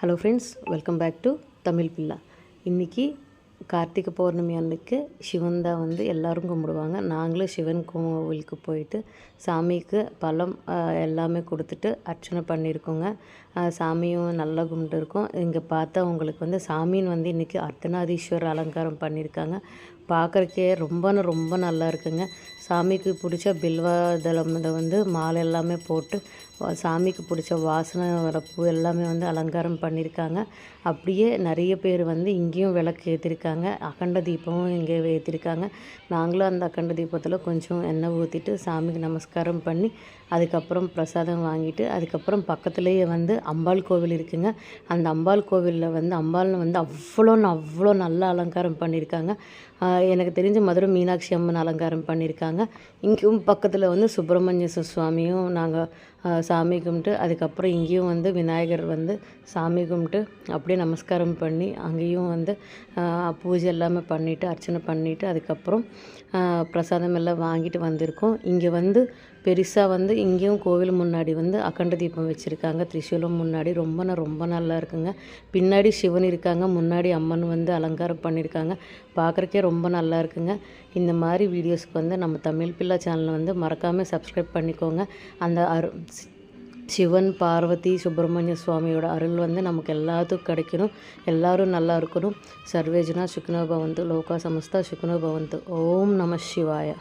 Hello friends, welcome back to Tamil Billa. இன்றைக்கி கார்த்திகை பௌர்ணமி அன்னைக்கு சிவன் தான் வந்து எல்லோரும் கும்பிடுவாங்க. நாங்களும் சிவன் கோவிலுக்கு போயிட்டு சாமிக்கு பழம் எல்லாமே கொடுத்துட்டு அர்ச்சனை பண்ணியிருக்கோங்க. சாமியும் நல்லா கும்பிட்டுருக்கோம். இங்கே பார்த்தா உங்களுக்கு வந்து சாமின்னு வந்து இன்றைக்கி அர்த்தநாதீஸ்வரர் அலங்காரம் பண்ணியிருக்காங்க. பார்க்குறக்கே ரொம்ப நல்லா இருக்குங்க. சாமிக்கு பிடிச்ச பில்வதளம் இதை வந்து மாலை எல்லாமே போட்டு சாமிக்கு பிடிச்ச வாசனை வர பூ எல்லாமே வந்து அலங்காரம் பண்ணியிருக்காங்க. அப்படியே நிறைய பேர் வந்து இங்கேயும் விளக்கு ஏற்றிருக்காங்க. அகண்ட தீபமும் இங்கே ஏற்றிருக்காங்க. நாங்களும் அந்த அகண்ட தீபத்தில் கொஞ்சம் எண்ணெய் ஊற்றிட்டு சாமிக்கு நமஸ்காரம் பண்ணி அதுக்கப்புறம் பிரசாதம் வாங்கிட்டு அதுக்கப்புறம் பக்கத்துலேயே வந்து அம்பாள் கோவில் இருக்குங்க. அந்த அம்பாள் கோவிலில் வந்து அம்பாள் வந்து அவ்வளோ நல்லா அலங்காரம் பண்ணியிருக்காங்க. எனக்கு தெரிஞ்ச மதுரை மீனாட்சி அம்மன் அலங்காரம் பண்ணியிருக்காங்க. இங்கேயும் பக்கத்தில் வந்து சுப்பிரமணிய சுவாமியும் நாங்கள் சாமி கும்பிட்டு அதுக்கப்புறம் இங்கேயும் வந்து விநாயகர் வந்து சாமி கும்பிட்டு அப்படியே நமஸ்காரம் பண்ணி அங்கேயும் வந்து பூஜை எல்லாமே பண்ணிவிட்டு அர்ச்சனை பண்ணிவிட்டு அதுக்கப்புறம் பிரசாதம் எல்லாம் வாங்கிட்டு வந்திருக்கோம். இங்கே வந்து பெருசாக வந்து இங்கேயும் கோவில் முன்னாடி வந்து அகண்ட தீபம் வச்சுருக்காங்க. திரிசூலம் முன்னாடி ரொம்ப நல்லா இருக்குங்க. பின்னாடி சிவன் இருக்காங்க, முன்னாடி அம்மன் வந்து அலங்காரம் பண்ணியிருக்காங்க. பார்க்குறக்கே ரொம்ப நல்லா இருக்குங்க. இந்த மாதிரி வீடியோஸ்க்கு வந்து நம்ம தமிழ் பில்லா சேனலை வந்து மறக்காமல் சப்ஸ்கிரைப் பண்ணிக்கோங்க. அந்த சிவன், பார்வதி, சுப்பிரமணிய சுவாமியோட அருள் வந்து நமக்கு எல்லாத்துக்கும் கிடைக்கணும். எல்லோரும் நல்லா இருக்கணும். சர்வேஜனா சுக்கினோ பவந்து, லோகா சமஸ்தா சுக்கினோ பவந்து. ஓம் நம சிவாய.